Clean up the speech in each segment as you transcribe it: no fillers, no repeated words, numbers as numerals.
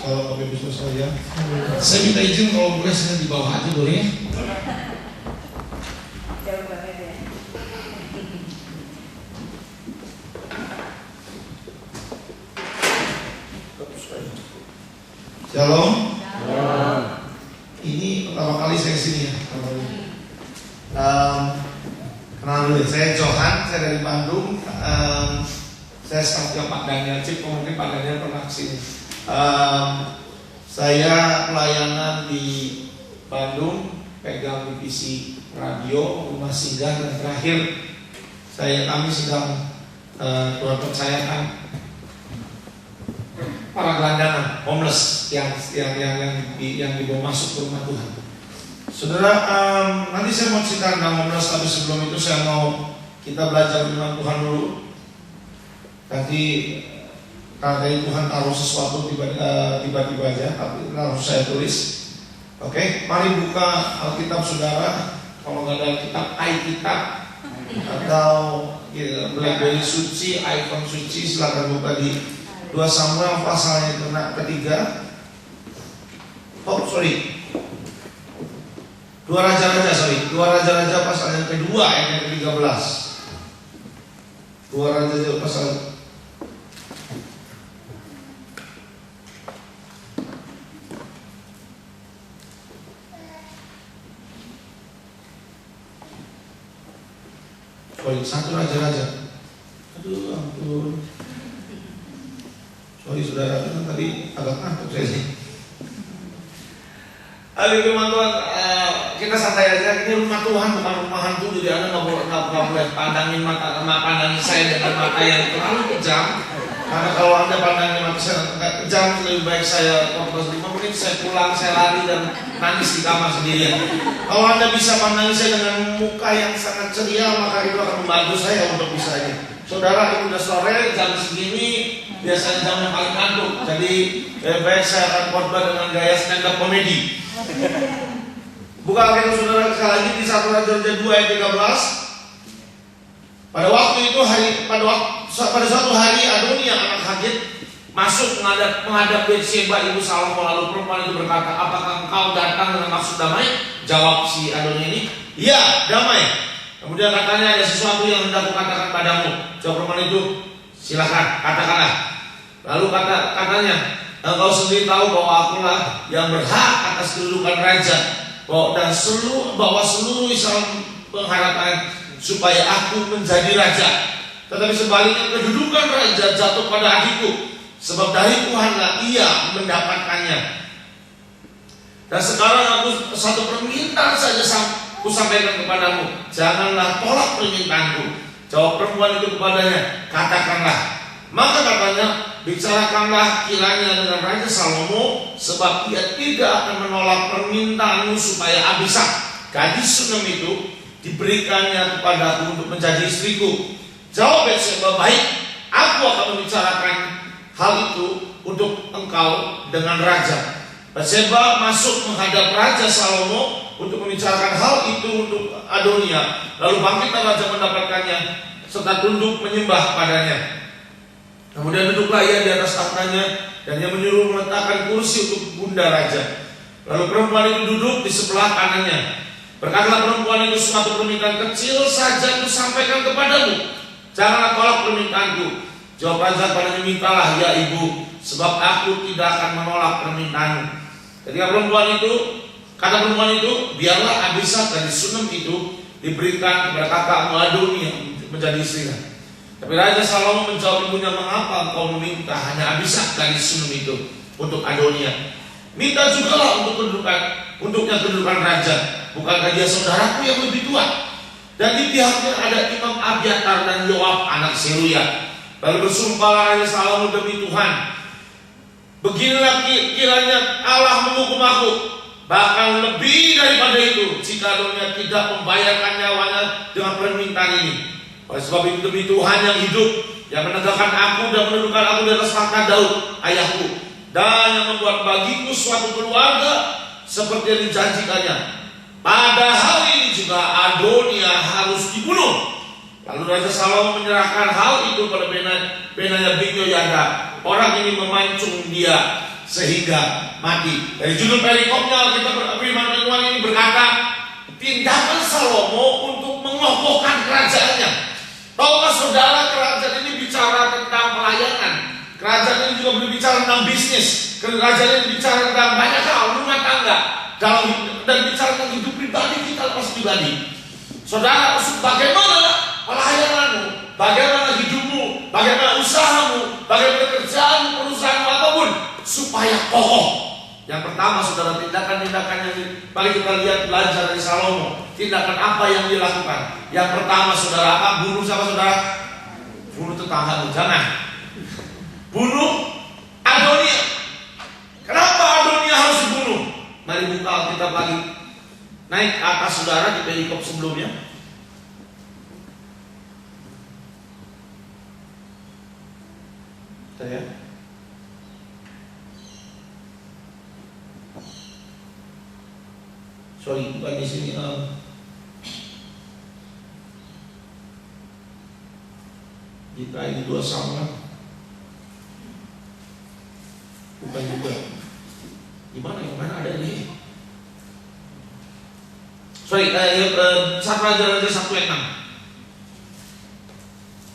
Kalau Bapak Ibu sekalian, saya minta izin kalau boleh saya di bawah aja boleh? Jauh banget ya. Shalom. Ini pertama kali saya sini ya. Kenal dulu ya, saya Johan, saya dari Bandung. Saya staf Pak Daniel Cip, mungkin Pak Daniel pernah kesini. Saya pelayanan di Bandung, pegang divisi radio, rumah singgah, dan terakhir kami sedang Tuhan percayakan para gelandangan, homeless yang dibawa masuk ke rumah Tuhan. Saudara, nanti saya mau cerita tentang homeless, tapi sebelum itu saya mau kita belajar firman Tuhan dulu. Tadi karena Tuhan taruh sesuatu tiba-tiba aja, tapi langsung saya tulis. Oke, mari buka Alkitab saudara. Kalau nggak ada Alkitab, iKitab atau BlackBerry suci, iPhone suci, silakan buka di 2 Samuel pasalnya ketiga. Oh sorry, 2 Raja-Raja pasal yang kedua ayat yang ke-13. 2 Raja pasal1 Raja-Raja. Aduh ampun. Sorry saudara, kan tadi agak ngantuk saya sih. Aduh firman Tuhan, kita santai aja. Ini rumah Tuhan, bukan rumah hantu. Jadi Anda nggak boleh pandangin saya dengan mata yang terlalu kejam. Karena kalau Anda pandangin mata saya kejam, lebih baik saya fokus 5 menit, saya pulang, saya lari dan nangis di kamar sendirian. Kalau Anda bisa pandangi saya dengan muka yang sangat ceria, maka itu akan membantu saya untuk bisa ini. Saudara, ini udah sore, jam segini biasanya jam yang paling ngantuk. Jadi baik saya akan khotbah dengan gaya stand up comedy. Buka Alkitab saudara sekali lagi di 1 Raja-Raja 2 ayat 13. Pada waktu itu pada suatu hari Adonia anak Hagit masuk menghadap Bathsheba ibu Salomo. Lalu perempuan itu berkata, apakah engkau datang dengan maksud damai? Jawab si Adonia ini, iya damai. Kemudian katanya, ada sesuatu yang hendak kukatakan padamu. Jawab perempuan itu, silakan katakanlah. Lalu katanya, engkau sendiri tahu bahwa akulah yang berhak atas kedudukan raja, bahwa seluruh Israel mengharapkan supaya aku menjadi raja. Tetapi sebaliknya kedudukan raja jatuh pada adikku, sebab dari Tuhanlah ia mendapatkannya. Dan sekarang aku satu permintaan saja ku sampaikan kepadamu, janganlah tolak permintaanku. Jawab perempuan itu kepadanya, katakanlah. Maka katanya, bicarakanlah kiranya dengan Raja Salomo, sebab ia tidak akan menolak permintaanmu supaya Abishag, gadis Sunem itu, diberikannya kepadaku untuk menjadi istriku. Jawab Bathsheba, baik, aku akan membicarakan hal itu untuk engkau dengan raja. Bathsheba masuk menghadap Raja Salomo untuk membicarakan hal itu untuk Adonia. Lalu bangkitlah raja mendapatkannya serta tunduk menyembah padanya. Kemudian duduklah ia di atas tahtanya, dan ia menyuruh meletakkan kursi untuk bunda raja. Lalu perempuan itu duduk di sebelah kanannya. Berkatalah perempuan itu, suatu permintaan kecil saja ku sampaikan kepadamu, janganlah tolak permintaanku. Jawab raja padanya, mintalah ya ibu, sebab aku tidak akan menolak permintaanmu. Ketika kata perempuan itu, biarlah Abishag dari Sunem itu diberikan kepada kakakmu Adonia menjadi istrinya. Tapi Raja Salomo menjawab ibunya, mengapa engkau meminta hanya Abishag dari Sunem itu untuk Adonia? Minta jugalah untuknya kedudukan raja. Bukankah dia saudaraku yang lebih tua? Dan di pihaknya ada Imam Abiatar dan Yoab anak Seruya. Lalu bersumpahlah Raja Salomo demi Tuhan, beginilah kiranya Allah menghukum aku, bahkan lebih daripada itu, jika Adonia tidak membayarkan nyawanya dengan permintaan ini. Oleh sebab itu demi Tuhan yang hidup, yang menegakkan aku dan menundukkan aku di atas tahta Daud ayahku, dan yang membuat bagiku suatu keluarga seperti yang dijanjikannya, pada hal ini juga Adonia harus dibunuh. Lalu Raja Salomo menyerahkan hal itu pada benanya Yehoyada. Orang ini memancung dia sehingga mati. Dari judul perikopnya kita firman Tuhan ini berkata, tindakan Salomo untuk mengokohkan kerajaannya. Tahukah saudara, kerajaan ini bicara tentang pelayanan. Kerajaan ini juga berbicara tentang bisnis. Kerajaan ini bicara tentang banyak hal, rumah tangga, dan bicara tentang hidup pribadi kita lepas pribadi. Saudara, bagaimana pelayananmu, bagaimana hidupmu, bagaimana usahamu, bagaimana kerjaanmu, perusahaanmu, apapun, supaya kokoh. Yang pertama, saudara, tindakan-tindakan yang paling kita lihat belajar dari Salomo. Tindakan apa yang dilakukan? Yang pertama, saudara, apa? Bunuh siapa, saudara? Bunuh tetanggamu, jangan. Bunuh Adonia. Kenapa Adonia harus dibunuh? Mari buka Alkitab lagi. Naik ke atas, saudara, di perikop sebelumnya. Saya. Sorry, bukan di sini. Kita ini 2 Samuel. Bukan juga. Gimana yang mana ada ini? Sorry, 1 Raja 1:6.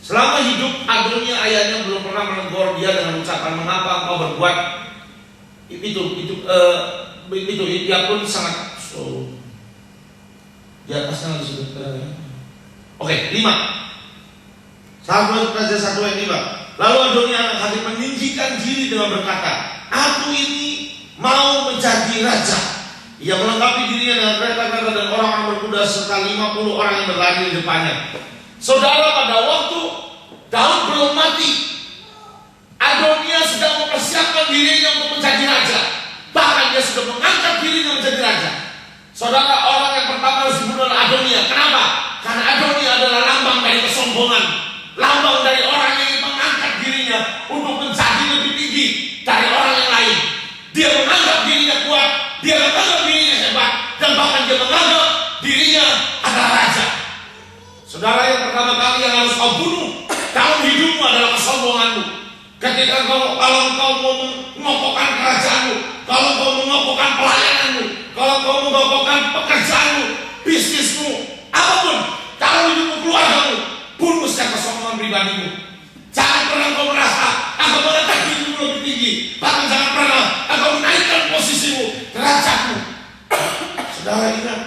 Selama hidup Adonia ayahnya belum pernah menegur dia dengan ucapan mengapa engkau berbuat itu dia pun sangat di atasnya disebut. Oke, 5. 1 Raja 1:5. Lalu Adonia anak Haggit meninggikan diri dengan berkata, aku ini mau menjadi raja. Ia melengkapi dirinya dengan kereta-kereta dan orang-orang berkuda serta 50 orang yang berlari di depannya. Saudara, pada waktu Daud belum mati, Adonia sedang mempersiapkan dirinya untuk menjadi raja. Bahkan dia sudah mengangkat dirinya menjadi raja. Saudara, orang yang pertama harus dibunuh adalah Adonia. Kenapa? Karena Adonia adalah lambang dari kesombongan, lambang dari orang yang ingin mengangkat dirinya untuk menjadi lebih tinggi dari orang yang lain. Dia menganggap dirinya kuat, dia menganggap dirinya hebat, dan bahkan dia menganggap dirinya adalah raja. Saudara, yang pertama kali yang harus kau bunuh dalam hidupmu adalah kesombonganmu. Ketika kalau engkau mau mengokohkan kerajaanmu, kalau engkau mengokohkan pelayananmu, kalau engkau mengokohkan pekerjaanmu, bisnismu, apapun, kalau hidupmu, keluargamu, bunuh setiap kesombongan pribadimu. Jangan pernah engkau merasa engkau mengangkat dirimu lebih tinggi. Bahkan jangan pernah engkau menaikkan posisimu, derajatmu. Saudara, ingat,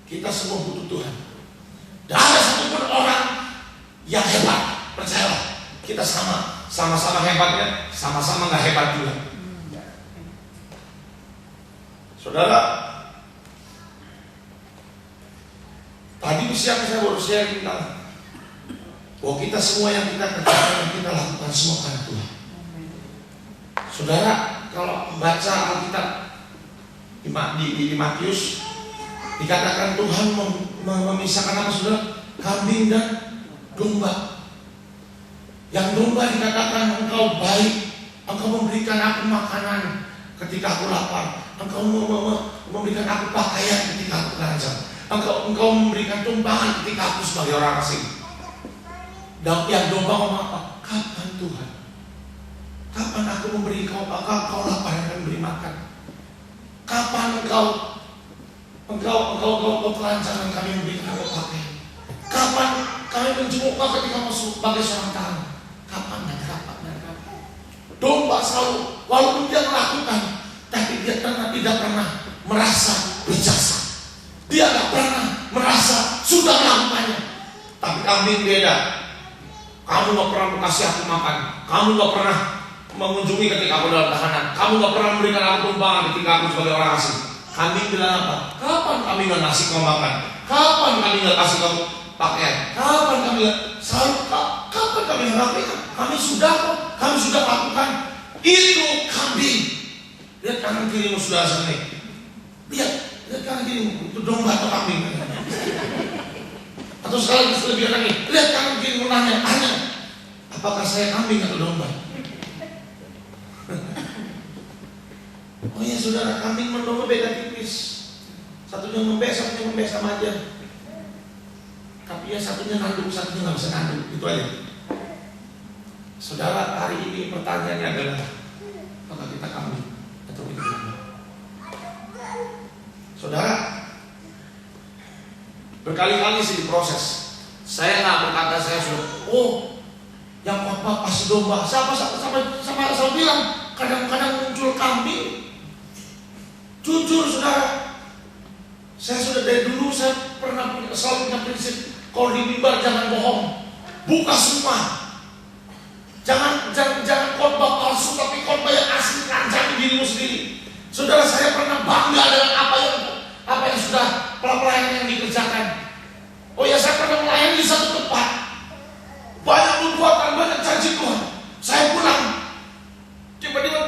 kita semua butuh Tuhan. Dan ada satupun orang yang hebat, percayalah, kita sama-sama hebatnya, sama-sama nggak hebat juga. Saudara, tadi siang saya baru sharing tentang bahwa kita semua yang kita kerjakan dan kita lakukan semua karena Tuhan. Saudara, kalau baca Alkitab di Matius, dikatakan Tuhan memisahkan apa, saudara? Kambing dan domba. Yang domba dikatakan engkau baik, engkau memberikan aku makanan ketika aku lapar, engkau memberikan aku pakaian ketika aku telanjang, engkau memberikan tumpangan ketika aku sebagai orang asing. Dan yang domba ngomong apa? Kapan Tuhan? Kapan aku memberi kau lapar dan memberi makan? Kapan engkau telanjang dan kami memberikan aku pakaian? Kapan kami menjenguk kau ketika masuk sebagai seorang tamu? Kapan? Domba selalu, walaupun dia melakukan, tapi dia tidak pernah merasa berjasa. Dia tidak pernah merasa sudah melakukannya. Tapi kambing beda. Kamu gak pernah kasih aku makan, kamu gak pernah mengunjungi ketika aku dalam tahanan, kamu gak pernah memberikan aku tumpangan ketika aku sebagai orang asing. Kambing bilang apa? Kapan kami gak ngasih kau makan? Kapan kami gak kasih kau pakaian? Kapan kami gak selalu? Kapan kami gak lakukan? Kami sudah lakukan. Itu kambing. Lihat kanan kirimu, sudah selesai. Lihat kanan kirimu, itu domba atau kambing? Atau sekali lebih lagi, lihat kanan kirimu, tanya, apakah saya kambing atau domba? Oh iya saudara, kambing dan domba beda tipis. Satunya membes sama aja. Tapi ya satunya nanduk, satunya nggak bisa nanduk, itu aja. Saudara, hari ini pertanyaannya adalah apakah kita kita kambing atau kita domba. Saudara, berkali-kali sih diproses. Saya nggak berkata saya sudah, yang khotbah pasti domba. Sama bilang, kadang-kadang muncul kambing. Jujur saudara, saya sudah dari dulu saya selalu punya prinsip, kalau di mimbar jangan bohong, buka semua. Jangan khotbah palsu, tapi khotbah yang asli, kancani dirimu sendiri. Saudara, saya pernah bangga dengan apa yang sudah pelayanan yang dikerjakan. Oh ya, saya pernah melayani di satu tempat, banyak nubuatan, banyak janji Tuhan. Saya pulang, tiba-tiba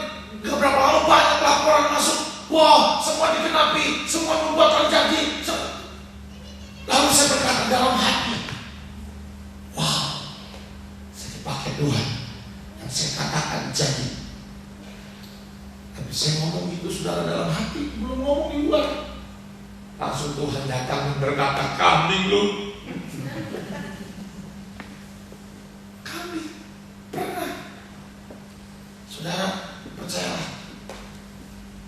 beberapa lama banyak laporan masuk. Wah, semua digenapi, semua nubuatan janji. Lalu saya berkata dalam hati, wow, saya dipakai Tuhan. Yang saya katakan jadi. Tapi saya ngomong itu saudara dalam hati, belum ngomong di luar. Langsung Tuhan datang berkata, kambing lu. Kambing, pernah. Saudara, percayalah.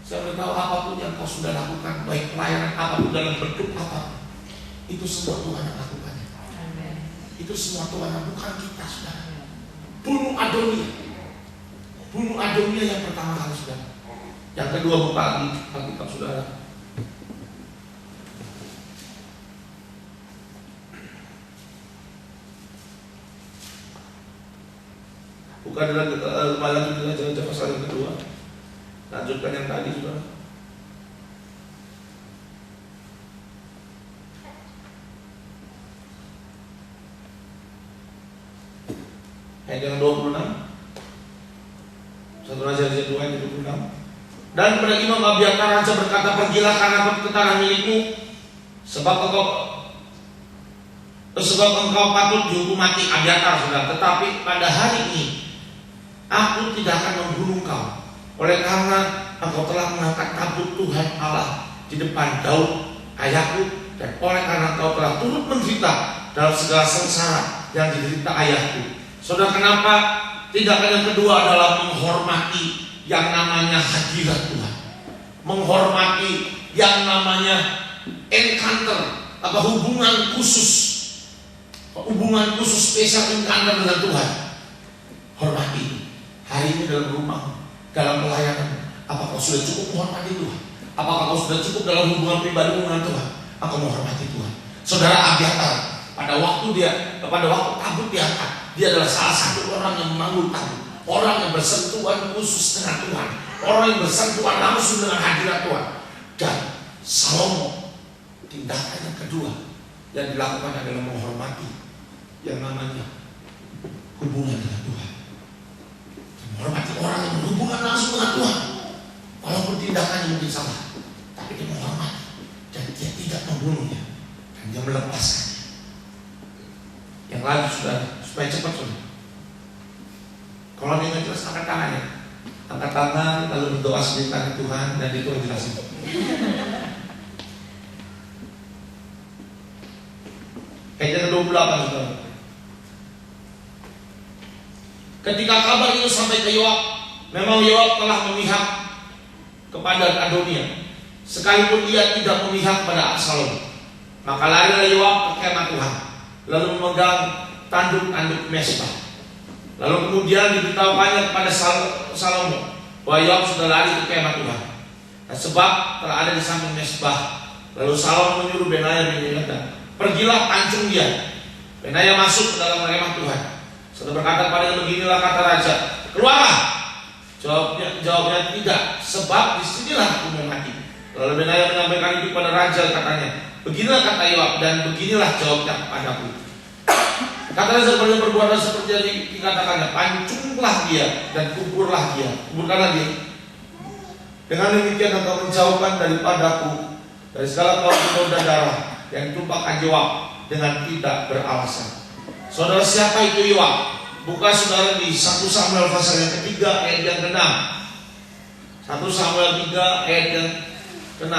Saya beritahu apapun yang kau sudah lakukan, baik pelayanan apapun dalam bentuk apapun, itu semua Tuhan yang lakukannya. Itu semua Tuhan yang bukan kita, saudara. Bunuh Adonia yang pertama kali, saudara. Yang kedua, buka Alkitab, saudara. Bukan dalam malam itu saja pasal yang kedua. Lanjutkan yang tadi, saudara. Ayat yang 26. 1 Raja 2 ayat 26. Dan kepada Imam Abiatar raja berkata, pergilah karena ke tanah milikmu, sebab engkau patut dihukum mati. Abiatar, saudara. Tetapi pada hari ini aku tidak akan membunuh kau, oleh karena engkau telah mengangkat tabut Tuhan Allah di depan Daud ayahku, dan oleh karena engkau telah turut menderita dalam segala sengsara yang diderita ayahku. Saudara, kenapa? Tindakan yang kedua adalah menghormati yang namanya hadirat Tuhan, menghormati yang namanya encounter, hubungan khusus spesial encounter dengan Tuhan. Hormati. Hari ini dalam rumah, dalam pelayanan, apakah kau sudah cukup menghormati Tuhan? Apakah kau sudah cukup dalam hubungan pribadi dengan Tuhan? Aku menghormati Tuhan. Saudara Abiatar, pada waktu tabut diangkat, dia adalah salah satu orang yang memanggul tabut, orang yang bersentuhan khusus dengan Tuhan, orang yang bersentuhan langsung dengan hadirat Tuhan. Dan Salomo, tindakan yang kedua yang dilakukan adalah menghormati yang namanya hubungan dengan Tuhan. Menghormati orang yang berhubungan langsung dengan Tuhan, walaupun tindakannya mungkin salah, tapi dia menghormati dan dia tidak membunuhnya, dan dia melepaskannya. Yang lain supaya cepat, saudara. Kalau dia nggak jelas, angkat tangannya, angkat tangan lalu berdoa sebentar ke Tuhan, dan itu jelasin. Ayat 28, saudara. Ketika kabar itu sampai ke Yoab, memang Yoab telah memihak kepada Adonia, sekalipun dia tidak memihak pada Absalom. Maka larilah Yoab ke kemah Tuhan, lalu memegang tanduk-tanduk mesbah. Lalu kemudian diberitahukannya kepada Salomo bahwa Yoab sudah lari ke kemah Tuhan, dan sebab telah ada di samping mesbah. Lalu Salomo menyuruh Benaya bin Yehoiada, pergilah pancung dia. Benaya masuk ke dalam kemah Tuhan. Sudah berkata pada beginilah kata raja, keluarlah. Jawabnya tidak, sebab disinilah aku mau mati. Lalu Benaya menyampaikan itu kepada raja, katanya, beginilah kata Yoab, dan beginilah jawabnya kepadaku. Kata raja, berbuatlah seperti yang dikatakannya, pancunglah dia dan kuburlah dia, kuburkanlah dia. Dengan demikian engkau menjauhkan daripadaku dari segala kaum dan darah yang ditumpahkan Yoab dengan tidak beralasan. Saudara, siapa itu Yoab? Buka saudara di 1 Samuel pasal yang ketiga ayat yang ke-6. 1 Samuel 3 ayat yang ke-6.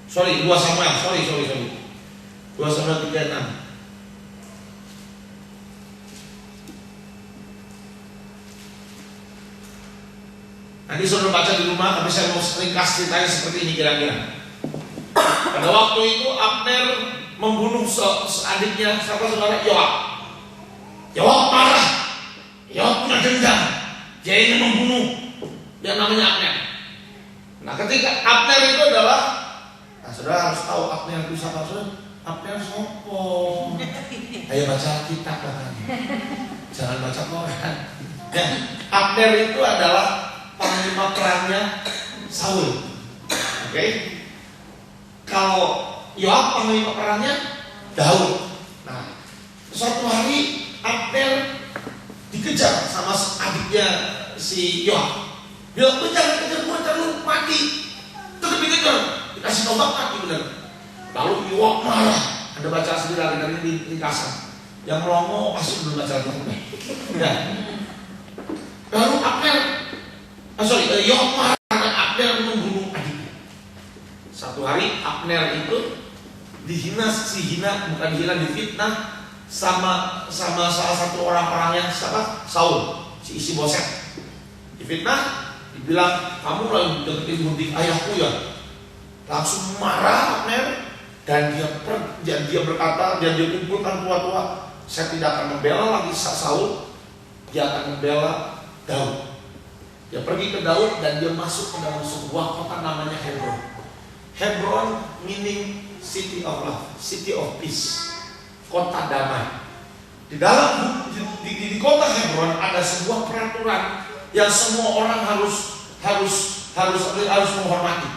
Sorry, 2 Samuel, sorry. 2 Samuel 3 ayat 6. Nanti saudara baca di rumah, tapi saya mau ringkas ceritanya seperti ini kira-kira. Pada waktu itu Abner membunuh adiknya, siapa saudara? Yoab. Yoab marah. Yoab punya dendam. Dia ingin membunuh yang namanya Abner. Nah, ketika Abner itu adalah, nah saudara harus tahu Abner itu siapa saudara? Abner sopo. Ayo baca kitab katanya. Jangan baca Quran. Ya, Abner itu adalah panglima perangnya Saul. Oke? Kalau Yoab panglima perangnya Daud. Nah, suatu hari Abner dikejar sama adiknya si Yoab. Bilang, lu jangan kejar gue, ntar lu mati. Tetap dikejar, dikasih tombak mati benar. Lalu Yoab marah. Anda baca sendiri lagi dari ringkasan. Yang melongo pasti belum baca lagi. Ya. Lalu Abner, Yoab marah karena Abner membunuh adiknya. Satu hari Abner itu difitnah sama salah satu orang-orangnya siapa? Saul, si Isi-Boset. Difitnah, dibilang kamu lagi deketin gunting ayahku ya. Langsung marah Abner dan dia berkata, dia kumpulkan tua-tua, saya tidak akan membela lagi Saul, dia akan membela Daud. Dia pergi ke Daud dan dia masuk ke dalam sebuah kota namanya Hebron. Hebron meaning city of love, city of peace, kota damai. Di dalam di kota Hebron ada sebuah peraturan yang semua orang harus menghormati.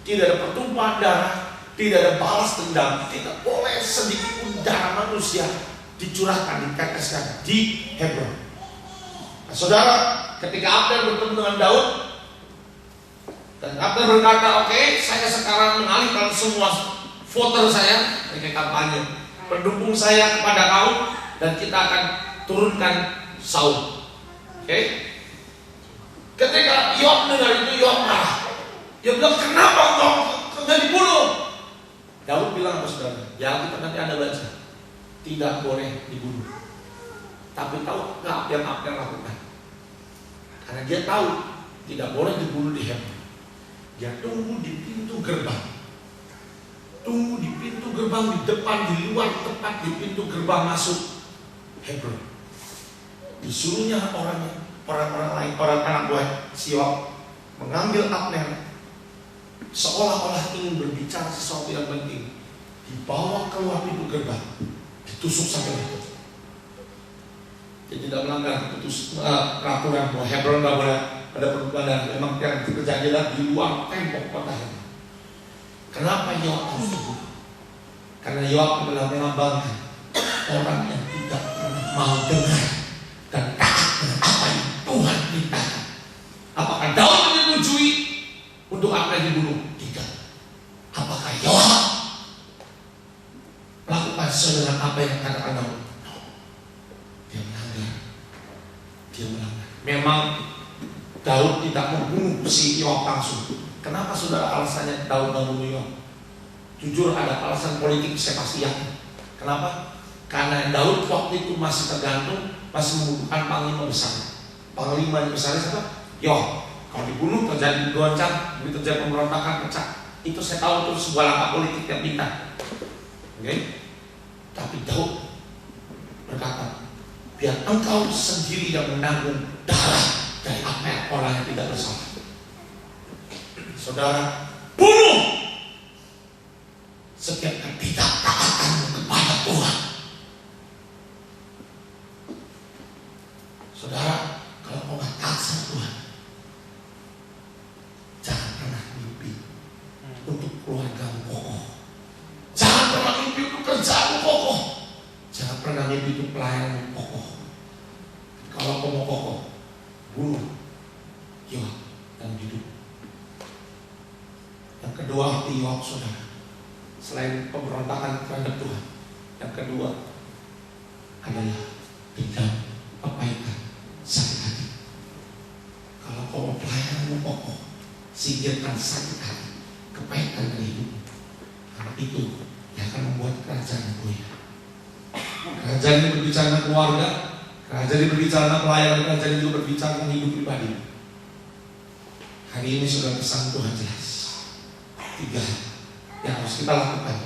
Tidak ada pertumpahan darah, tidak ada balas dendam, tidak boleh sedikit pun darah manusia dicurahkan, diteteskan di Hebron. Nah, saudara, ketika Abner bertemu dengan Daud, dan Abner berkata, oke, saya sekarang mengalihkan semua voter saya, kayak kampanye, pendukung saya kepada kau, dan kita akan turunkan Saul. Oke? Ketika Yoab dengar itu, Yoab marah. Dia bilang, kenapa kau dibunuh? Daud bilang apa saudara? Ya, kita nanti Anda baca, tidak boleh dibunuh. Tapi tahu nggak apa yang Abner lakukan? Karena dia tahu tidak boleh dibunuh di Hebron. Dia tunggu di pintu gerbang. Tunggu di pintu gerbang, di depan, di luar, tepat di pintu gerbang masuk Hebron. Disuruhnya orang-orang lain, orang anak buah Yoab mengambil Abner, seolah-olah ingin berbicara sesuatu yang penting. Dibawa keluar pintu gerbang, ditusuk sampai mati. Dia tidak melanggar peraturan bahwa Hebron tidak boleh ada perbuatan. Memang yang terjadi adalah di luar tembok kota Hebron. Kenapa Yoab harus dibunuh? Karena Yoab adalah melambangkan orang yang tidak pernah mau dengar dan taat dengan apa yang Tuhan perintahkan. Apakah Daud menyetujui untuk Abner dibunuh? Tidak. Apakah Yoab melakukan sesuai dengan apa yang katakan Daud? Dia melanggar. Memang Daud tidak membunuh si Yoab langsung. Kenapa saudara alasannya Daud membunuh Yoab? Jujur ada alasan politik, saya pasti yakin. Kenapa? Karena Daud waktu itu masih tergantung, masih membutuhkan panglima besar. Panglima besar siapa? Yoab. Kalau dibunuh terjadi goncang, terjadi pemberontakan, pecah. Itu saya tahu itu sebuah langkah politik yang pintar. Oke? Tapi Daud berkata, biar engkau sendiri yang menanggung darah dari Abner, orang yang tidak bersalah. Saudara, bunuh setiap ketidaktaatan kepada Tuhan. Saudara, kalau mau taat sama Tuhan, jangan pernah mimpi untuk keluargamu kokoh. Jangan pernah mimpi untuk kerjaanmu kokoh. Jangan pernah mimpi untuk pelayananmu kokoh. Kalau kau mau kokoh, bunuh Yoab dan hidup. Yang kedua, hati Yoab saudara, selain pemberontakan terhadap Tuhan, yang kedua adalah dendam, kepaikan, sakit hati. Kalau kau mau pelayananmu kokoh, singkirkan sakit hati, kepaikan dari hidup. Karena itu yang akan membuat kerajaan goyah. Kerajaan ini berbicara tentang keluarga, kerajaan ini berbicara tentang pelayanan, kerajaan ini juga berbicara tentang hidup pribadi. Hari ini sudah pesan Tuhan jelas. 3 yang harus kita lakukan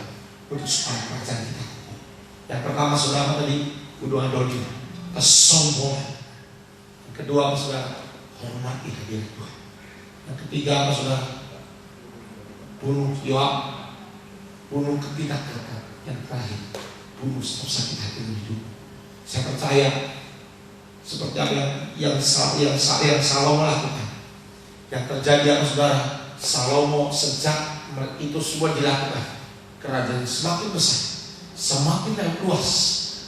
untuk supaya kerjaan kita. Yang pertama saudara tadi, kudu dolim, kesombongan. Yang kedua apa saudara? Hormati hadirat Tuhan. Yang ketiga apa saudara? Bunuh Yoab, bunuh ketidaktaatan. Yang terakhir, bunuh setiap sakit hati dalam hidup. Saya percaya seperti apa yang Salomo lakukan. Yang terjadi apa saudara? Salomo sejak itu semua dilakukan, kerajaan semakin besar, semakin luas,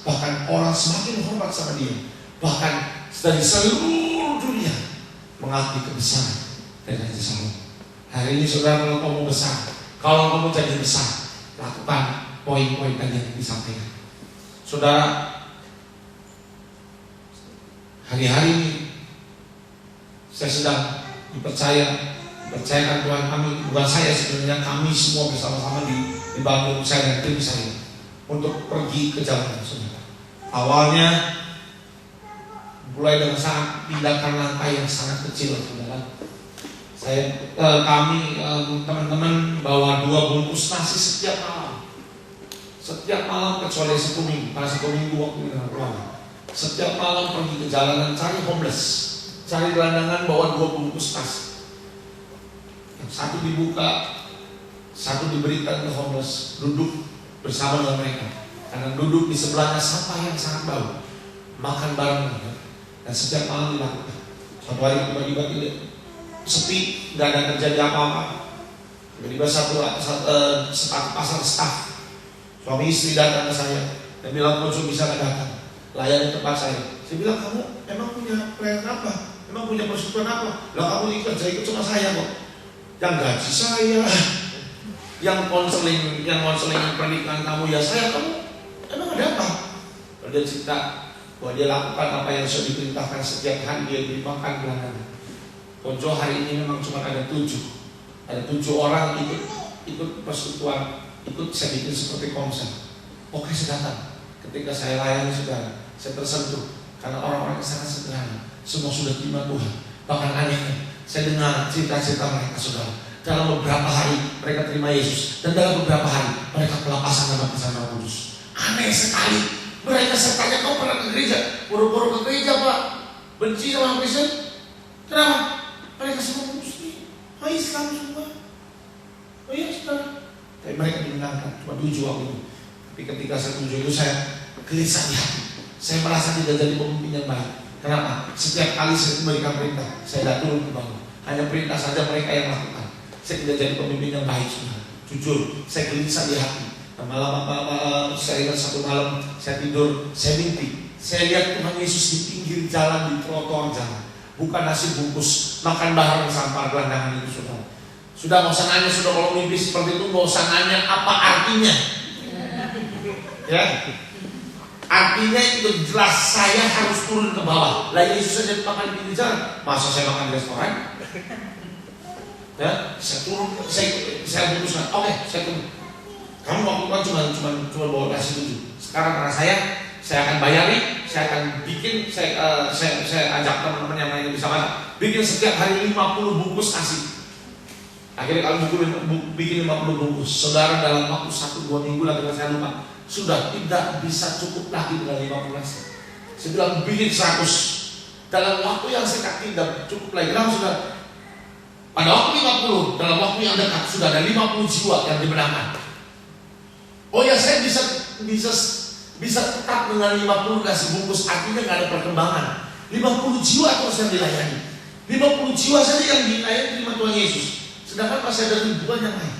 bahkan orang semakin hormat sama dia, bahkan dari seluruh dunia mengakui kebesaran dari Raja Salomo. Hari ini saudara, kalau kamu besar, kalau kamu jadi besar, lakukan poin-poin tadi yang disampaikan. Saudara, hari-hari ini saya sedang dipercayakan Tuhan kami, bukan saya sebenarnya, kami semua bersama-sama di Bandung, saya dan tim saya, untuk pergi ke jalanan saudara. Awalnya mulai dengan sangat tindakan langkah yang sangat kecil saudara. Kami teman-teman bawa 2 bungkus nasi setiap malam kecuali 1 minggu, karena 1 minggu waktu dengan keluarga. Setiap malam pergi ke jalanan cari homeless, cari gelandangan, bawa 2 bungkus nasi. Yang satu dibuka, satu diberikan ke homeless, duduk bersama dengan mereka. Karena duduk di sebelahnya sampah yang sangat bau, makan bareng mereka. Dan setiap malam dilakukan. Suatu hari tiba-tiba sepi, nggak ada terjadi apa-apa. Tiba-tiba satu pasang staff, suami istri datang ke saya dan bilang, "Coach, bisa nggak datang layani tempat saya?" Saya bilang, "Kamu emang punya pelayan apa? Emang punya persekutuan apa? Lah kamu ikut cuma saya kok. Yang gaji saya, yang konseling pernikahan kamu ya saya. Kamu emang ada apa?" Dia cerita bahwa dia lakukan apa yang sudah diperintahkan. Setiap hari dia beri makan gelandangan. Konco hari ini memang cuma ada 7 orang ikut persekutuan, ikut saya bikin seperti konser. Oke, saya datang. Ketika saya layani saudara, saya tersentuh karena orang-orang sangat sederhana, semua sudah terima Tuhan. Bahkan anehnya, saya dengar cerita-cerita mereka saudara. Dalam beberapa hari mereka terima Yesus, dan dalam beberapa hari mereka pelepasan dalam kebesaran Roh Kudus. Aneh sekali. Mereka sertanya, "Kau pernah ke gereja?" "Buru-buru ke gereja Pak." "Benci sama Kristen?" "Kenapa?" "Mereka semua Muslim, Islam semua." "Oh iya saudara." Tapi mereka dimenangkan, cuma 7 waktu itu. Tapi ketika saya 7 itu saya gelisah di hati. Saya merasa tidak jadi pemimpin yang baik. Kenapa? Setiap kali saya memberikan perintah, saya tidak turun ke bawah. Hanya perintah saja mereka yang lakukan. Saya tidak jadi pemimpin yang baik saudara. Jujur, saya gelisah di hati. Malam saya ingat satu malam saya tidur, saya mimpi. Saya lihat Tuhan Yesus di pinggir jalan, di trotoar jalan. Bukan nasi bungkus, makan bareng sampah gelandangan itu saudara. Sudah nggak usah nanya, sudah kalau mimpi seperti itu nggak usah nanya apa artinya. Ya, artinya itu jelas saya harus turun ke bawah. Lah Yesus saja makan di pinggir jalan, masa saya makan di restoran? Ya, saya turun, saya putuskan, oke, saya turun. Kamu waktu itu cuma bawa nasi 7. Sekarang karena saya akan bayari, saya akan bikin, saya ajak teman-teman yang lain bisa masak, bikin setiap hari 50 bungkus nasi. Akhirnya kalau bikin 50 bungkus, saudara dalam waktu 1-2 minggu lagi saya lupa, sudah tidak bisa cukup lagi dengan 50 nasi. Saya bilang bikin 100 dalam waktu yang singkat, tidak cukup lagi. Lalu sudah pada waktu 50, dalam waktu yang dekat sudah ada 50 jiwa yang dimenangkan. Oh ya, saya bisa tetap dengan 50 nasi bungkus, artinya nggak ada perkembangan. 50 jiwa terus yang dilayani, 50 jiwa saja yang dilayani terima Tuhan Yesus. Sedangkan masih ada ribuan yang lain.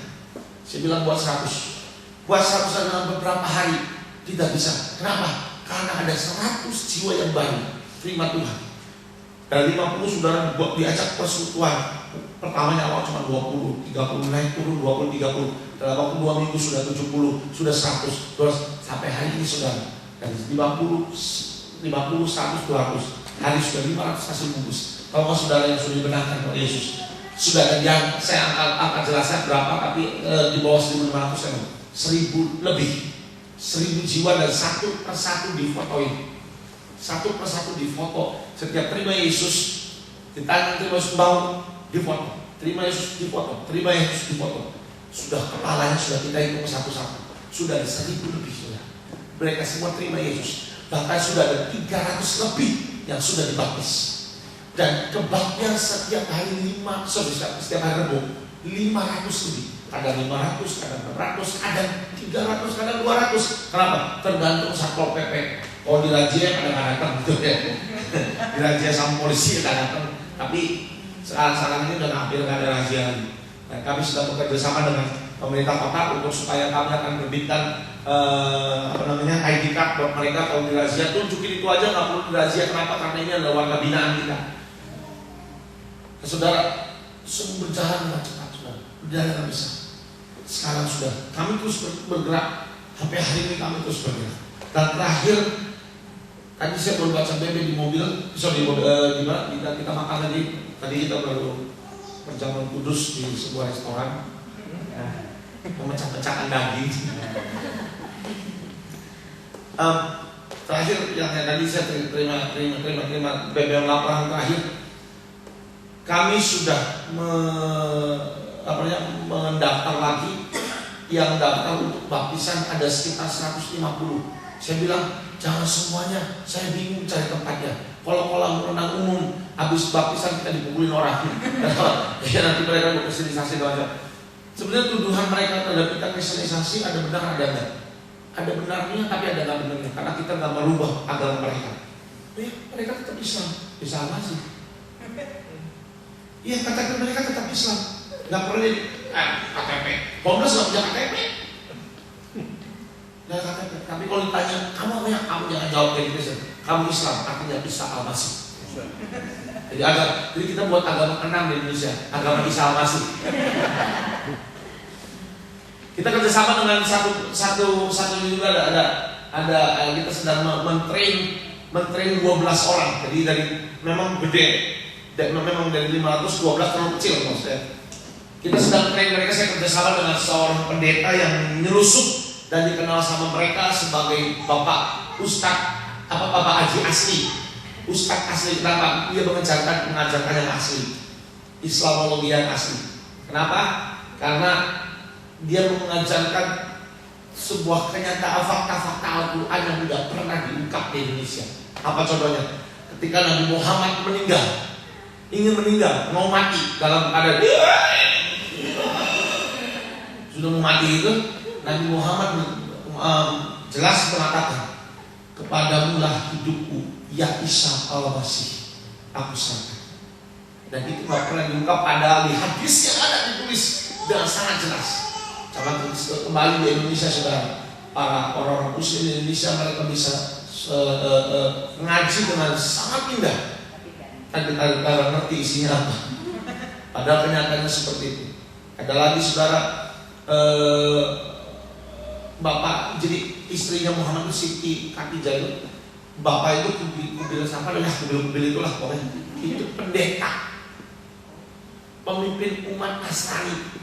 Saya bilang buat 100 dalam beberapa hari tidak bisa. Kenapa? Karena ada 100 jiwa yang baru terima Tuhan. Dari 50 saudara diajak persekutuan. Pertamanya awal cuma 20, 30, naik turun 20, 30. Dalam waktu 2 minggu sudah 70, sudah 100, terus sampai hari ini saudara. Dari 50, 100, 200. Hari sudah 500 nasi bungkus. Kalau saudara yang sudah dibenarkan oleh Yesus, sudah ada yang saya akan jelaskan berapa, tapi di bawah 1.500 kan, 1.000 lebih, 1.000 jiwa dan satu persatu difotoin, satu persatu difoto. Setiap terima Yesus, ditanya terima Yesus bau, difoto. terima Yesus dipotong, terima Yesus dipotong. Sudah kepalanya sudah kita hitung satu-satu. Sudah ada 1.000 lebih sudah. Mereka semua terima Yesus. Bahkan sudah ada 300 lebih yang sudah dibaptis. Dan kebaktian setiap hari setiap hari Rabu 500 lebih. Kadang 500, kadang 400, kadang 300, kadang 200. Kenapa? Tergantung Satpol PP. Kalau di razia kadang-kadang gitu ya. Di razia sama polisi kadang-kadang. Tapi sekarang ini udah hampir nggak ada razia lagi. Nah, kami sudah bekerja sama dengan pemerintah kota untuk supaya kami akan menerbitkan ID card buat mereka kalau di razia. Tunjukin itu aja, nggak perlu di razia. Kenapa? Karena ini adalah warga binaan kita. Saudara, semua berjalan dengan cepat, saudara. Berjalan dengan bisa. Sekarang sudah, kami terus bergerak. Sampai hari ini kami terus bergerak. Dan terakhir, tadi saya baru baca BB di mobil, kita makan tadi. Tadi kita baru perjamuan kudus di sebuah restoran, memecah-pecahkan daging. Terakhir yang tadi saya terima BBM laporan terakhir, kami sudah mendaftar lagi. Yang daftar untuk baptisan ada sekitar 150. Saya bilang jangan semuanya, saya bingung cari tempatnya. Kalau kolam renang umum habis baptisan kita dipukulin orang. Ya nanti mereka berkristenisasi doang. Sebenarnya tuduhan mereka terhadap kita kristenisasi ada benar ada enggak? Ada benarnya tapi ada enggak benarnya, karena kita enggak merubah agama mereka. Ya, mereka tetap Islam, bisa apa sih? Iya, katakan mereka tetap Islam. Enggak perlu KTP. Komnas enggak punya KTP. Enggak KTP. Tapi kalau ditanya, kamu jangan jawab kayak gitu. Kamu Islam, artinya Isa Al-Masih. Jadi kita buat agama keenam di Indonesia, agama Isa Al-Masih. Kita kerjasama dengan satu juga ada kita sedang mentrain 12 orang. Jadi memang gede, memang dari 500 12 terlalu kecil maksudnya. Kita sedang train mereka. Saya kerjasama dengan seorang pendeta yang nyelusup dan dikenal sama mereka sebagai Bapak Haji asli, Ustadz asli. Kenapa? Dia mengajarkan yang asli, Islamologi yang asli. Kenapa? Karena dia mengajarkan sebuah kenyataan fakta-fakta Al-Quran yang tidak pernah diungkap di Indonesia. Apa contohnya? Ketika Nabi Muhammad ingin meninggal, mau mati dalam keadaan sudah mau mati itu, Nabi Muhammad jelas mengatakan, kepadamulah hidupku, ya Isa Al-Masih, aku serahkan. Dan itu tidak pernah diungkap, padahal di hadis yang ada ditulis dengan sangat jelas. Coba kembali di Indonesia, saudara, para orang Muslim di Indonesia mereka bisa ngaji dengan sangat indah. Tapi kita ngerti isinya apa. Padahal kenyataannya seperti itu. Ada lagi saudara, bapak, jadi istrinya Muhammad Siti Khadijah itu, bapak itu kubil siapa dan kubil itulah pokoknya. Itu pendeta, pemimpin umat Nasrani.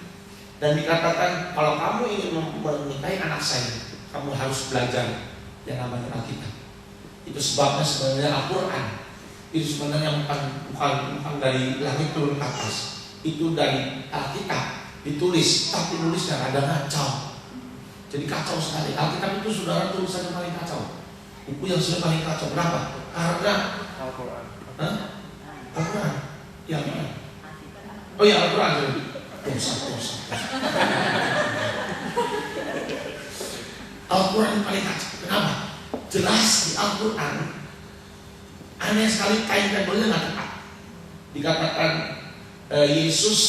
Dan dikatakan kalau kamu ingin menikahi anak saya, kamu harus belajar yang namanya Alkitab. Itu sebabnya sebenarnya Al-Quran itu sebenarnya bukan dari langit turun ke atas. Itu dari Alkitab ditulis, tapi nulisnya kadang kacau. Jadi kacau sekali. Alkitab itu saudara tulisannya paling kacau. Buku yang sudah paling kacau. Kenapa? Karena Al-Quran. Al-Quran. Ya, oh ya Al-Quran. Dosa. Al-Quran yang paling kacau. Kenapa? Jelas di Al-Quran aneh sekali kain-kainnya nggak tepat. Dikatakan Yesus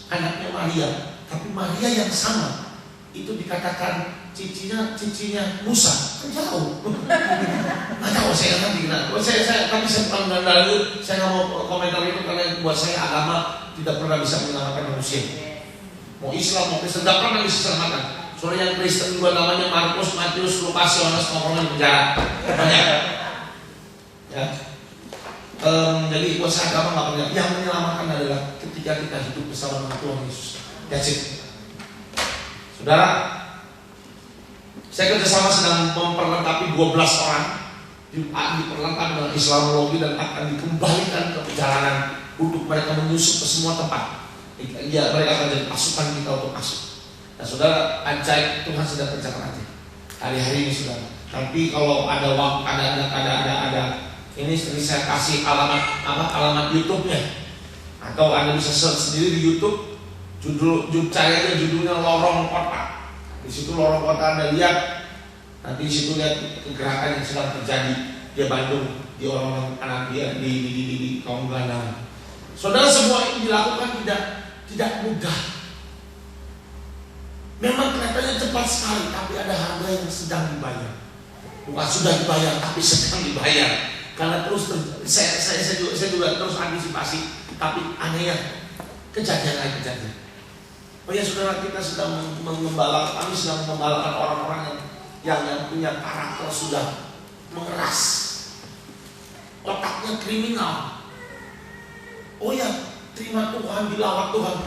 anaknya Maria, tapi Maria yang sama itu dikatakan cicinya Musa. Kan jauh. Nggak tahu saya nanti kenapa. Tapi saya bukan mengenal, saya nggak mau komentar itu karena buat saya agama tidak pernah bisa menyelamatkan manusia. Mau Islam mau Kristen tidak pernah bisa selamatkan. Soalnya yang Kristen juga namanya Markus, Matius, Lukas, Yohanes ngomongnya di penjara banyak. Ya. Jadi buat saya agama nggak pernah. Yang menyelamatkan adalah ketika kita hidup bersama dengan Tuhan Yesus. That's it. Saudara, saya kerjasama sedang memperlengkapi 12 orang diperlengkapi dengan Islamologi dan akan dikembalikan ke perjalanan untuk mereka menyusup ke semua tempat. Ya, mereka akan jadi pasukan kita untuk masuk. Nah saudara, ajaib Tuhan sedang kerjakan aja hari-hari ini saudara. Nanti kalau ada waktu, ada ini saya kasih alamat YouTube-nya, atau Anda bisa search sendiri di YouTube. Judulnya Lorong Kota. Di situ Lorong Kota Anda lihat, nanti di situ lihat kegerakan yang sedang terjadi di Bandung, di orang-orang anak dia di kaum gelandangan. Saudara, semua ini dilakukan tidak mudah. Memang kelihatannya cepat sekali, tapi ada harga yang sedang dibayar. Bukan sudah dibayar, tapi sedang dibayar. Karena terus saya juga terus antisipasi, tapi anehnya kejadian. Oh ya saudara, kita sedang kami sedang membalapkan orang-orang yang punya karakter sudah mengeras, otaknya kriminal. Oh ya, terima Tuhan, dilawat Tuhan.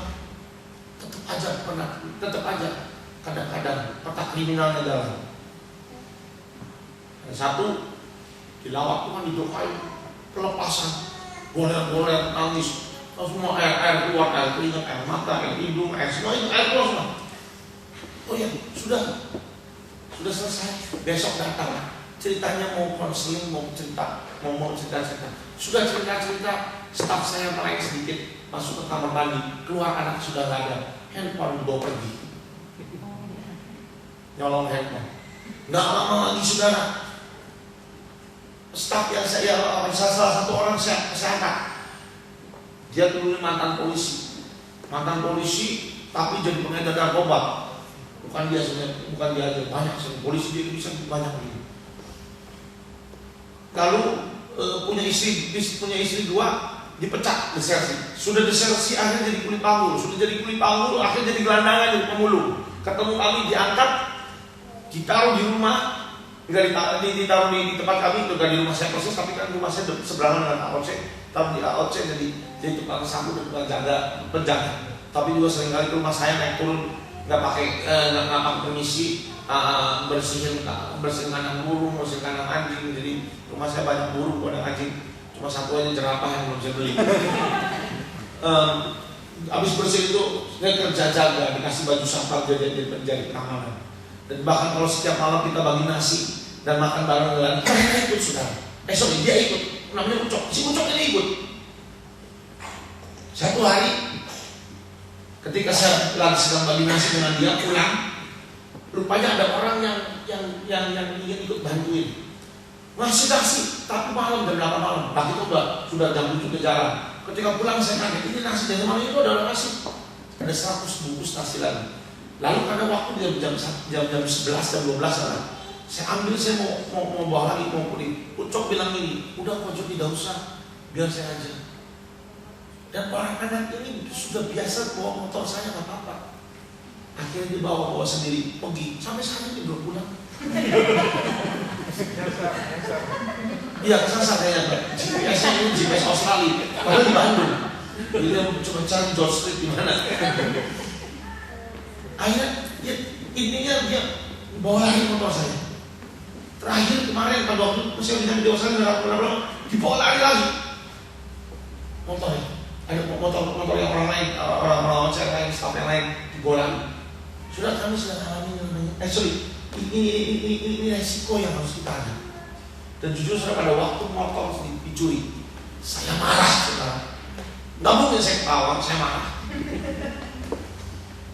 Tetap aja kadang-kadang otak kriminalnya jalan. Satu, dilawat Tuhan, didoain pelepasan, goler-goler, nangis, semua air keluar, air keringat, air mata, air hidung, air semua itu air keluar semua. Oh ya, sudah selesai. Besok datang, ceritanya mau konseling, mau cerita. Sudah cerita, staf saya melayan sedikit, masuk ke kamar mandi, keluar anak sudah nggak ada, handphone dibawa pergi, nyolong handphone. Nggak lama lagi saudara, staf yang salah satu orang saya angkat, dia dulu mantan polisi, tapi jadi pengedar narkoba. Bukan dia aja, banyak polisi dia bisa banyak gitu. Lalu punya istri dua, dipecat, desersi. Sudah desersi akhirnya jadi kulit panggul, akhirnya jadi gelandangan, jadi pemulung. Ketemu kami, diangkat, ditaruh di rumah, nggak ditaruh di tempat kami, itu di rumah saya persis, tapi kan rumah saya seberangan dengan AOC. Taruh di AOC jadi tukang sapu dan tukang penjaga. Tapi juga seringkali ke rumah saya naik turun, nggak pakai permisi, bersihin kandang burung, bersihin kandang anjing. Jadi rumah saya banyak burung, banyak anjing. Cuma satu aja jerapah yang belum saya beli. Habis bersih itu saya kerja jaga, dikasih baju sampah jadi pengamanan. Dan bahkan kalau setiap malam kita bagi nasi dan makan bareng dengan mereka ikut saudara. Dia ikut, namanya Ucok. Si Ucok ini ikut. Satu hari ketika saya lagi sedang bagi nasi dengan dia pulang, rupanya ada orang yang ingin ikut bantuin. Ngasih nasi, tapi malam jam 8 malam. Nah itu sudah jam 7 ke jalan. Ketika pulang saya kaget, ini nasi dari mana itu ada nasi? Ada 100 bungkus nasi lagi. Lalu pada waktu jam 11 dan 12 saya ambil, saya mau bawa lagi, mau kulit. Ucok bilang ini, udah Ucok tidak usah, biar saya aja. Dan orang anak ini sudah biasa bawa motor saya, nggak apa-apa. Akhirnya dibawa sendiri, pergi. Sampai sekarang dia belum pulang. Iya, kesasar kayaknya. GPS Australia, padahal di Bandung. Dia coba cari George Street di mana. Akhirnya intinya dia bawa lagi motor saya. Terakhir kemarin pada waktu saya di Australia dibawa lagi motornya. Ada motor yang orang lain, orang saya lain, staff yang lain dibawa lagi. Sudah kami sedang alami namanya. Ini resiko yang harus kita ada. Dan jujur saudara, pada waktu motor dicuri, saya marah saudara. Nggak mungkin saya ketawa, saya marah.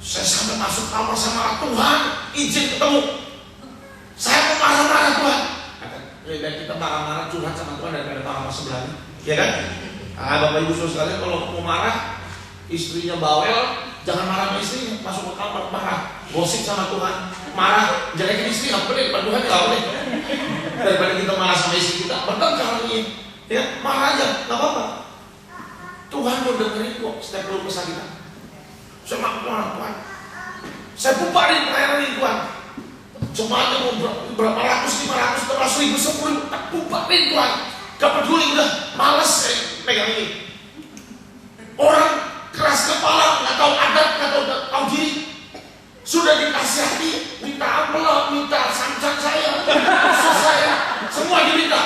Saya sampai masuk kamar, saya marah, Tuhan izin ketemu. Saya mau marah-marah Tuhan. Lebih baik kita marah-marah curhat sama Tuhan daripada marah-marah sebelahnya, ya kan? Bapak Ibu Saudara sekalian, kalau mau marah, istrinya bawel, jangan marah sama istri, masuk ke kamar marah, gosip sama Tuhan, marah, jelekin istri nggak boleh, depan Tuhan nggak boleh. Daripada kita marah sama istri kita, bertengkar lagi, ya marah aja, nggak apa-apa. Tuhan mau dengerin kok setiap keluh kesah kita. Saya marah Tuhan, saya bubarin pelayanan ini Tuhan. Jemaatnya mau berapa ratus, 500, 100 ribu, 10 ribu, tak bubarin Tuhan. Gak peduli, udah males saya pegang ini. Orang keras kepala, nggak tahu adat, nggak tahu diri. Sudah dikasih hati, minta amplop, minta samcan saya, khusus saya, semua diminta.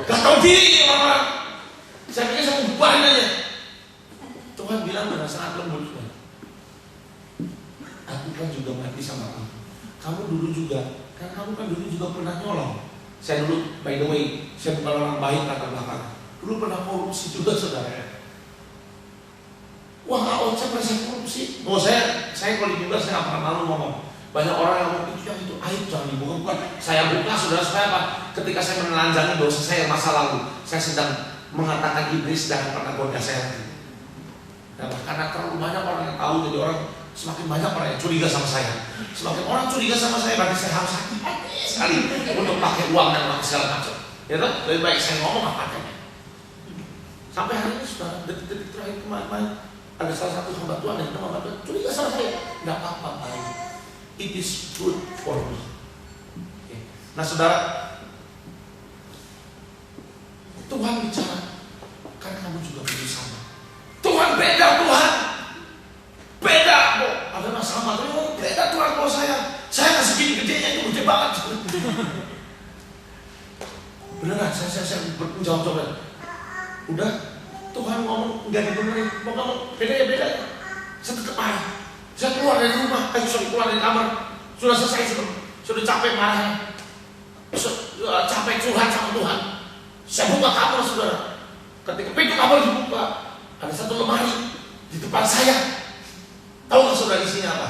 Gak tahu diri orang-orang. Saya pikir saya mau bubarin aja. Tuhan bilang dengan sangat lembut, aku kan juga mati sama kamu. Kamu dulu juga, kan kamu kan dulu juga pernah nyolong. Saya dulu, by the way, saya bukan orang baik latar belakang. Dulu pernah korupsi juga, saudara. Wah, kalau saya pernah korupsi. Oh, saya kalau juga saya nggak pernah malu ngomong. Banyak orang yang ngomong itu aib, jangan dibuka. Saya buka, saudara, supaya apa? Ketika saya menelanjangi dosa saya masa lalu, saya sedang mengatakan iblis jangan pernah goda saya. Karena terlalu banyak orang yang tahu, jadi orang semakin banyak orang yang curiga sama saya. Semakin orang curiga sama saya, berarti saya harus hati-hati sekali untuk pakai uang dan pakai segala macam. Ya kan? Lebih baik saya ngomong apa adanya. Sampai hari ini sudah detik-detik terakhir kemarin ada salah satu hamba Tuhan yang nama Tuhan curiga sama saya. Tidak apa-apa, baik. It is good for me. Okay. Nah, saudara, Tuhan bicara, kan kamu juga begitu sama. Tuhan beda, Tuhan beda kok. Ada masalah, tapi beda Tuhan kalau saya nggak segini gedenya itu gede banget. Beneran, saya menjawab coba. Udah, Tuhan ngomong nggak didengerin. Mau kamu beda ya beda. Saya tetap marah. Saya keluar dari rumah, keluar dari kamar. Sudah selesai, sudah capek marahnya. Capek curhat sama Tuhan. Saya buka kamar, saudara. Ketika pintu kamar dibuka, ada satu lemari di depan saya. Tahu nggak saudara isinya apa?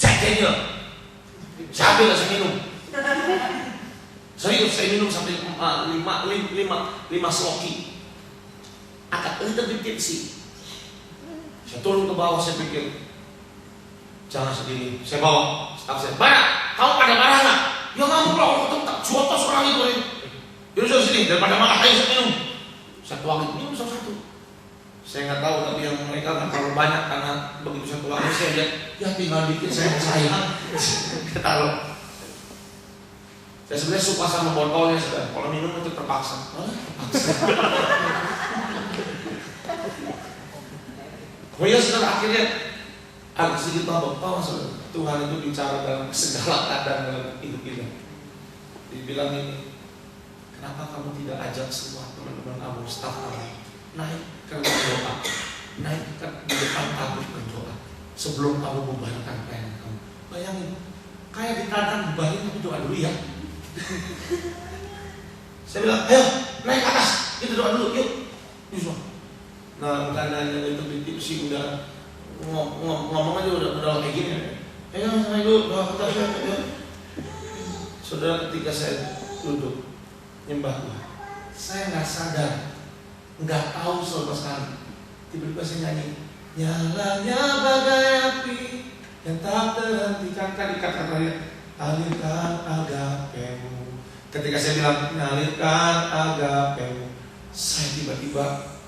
Jack Daniel. Saya ambil, saya minum. Serius, saya minum sampai 5 sloki. Agak little bit tipsy. Saya turun ke bawah, saya pikir jangan sedih. Saya bawa staf saya. Mana? Kamu pada marah nggak? Ya nggak mau, aku tak jotos orang itu. Yaudah sudah sini, daripada marah ayo saya minum. Saya tuangin, minum satu-satu. Saya nggak tahu, tapi yang mereka nggak terlalu banyak karena begitu saya tuangin saya lihat, ya tinggal dikit saya sayang. Taruh. Saya sebenarnya suka sama botolnya, sudah. Kalau minum itu terpaksa. Oh ya, setelah akhirnya agak sedikit mabok. Tuhan itu bicara dalam segala keadaan dalam hidup kita. Dibilang ini, kenapa kamu tidak ajak semua teman-teman kamu, staf kamu naik ke berdoa, naik ke di depan tabut berdoa sebelum kamu bubarkan pelayanan kamu. Bayangin, kayak di tangan bubarin tapi doa dulu ya. Saya bilang, ayo naik ke atas, kita doa dulu, yuk. Nah, karena itu ditipsi udah ngomong aja udah kayak gini. Ayo doa ke atas ya. Saudara, ketika saya duduk nyembah Tuhan, saya nggak sadar, nggak tahu sama sekali. Tiba-tiba saya nyanyi, nyalanya bagai api yang tak terhentikan. Kan dikatakan alirkan agapemu. Ketika saya bilang alirkan agapemu, saya tiba-tiba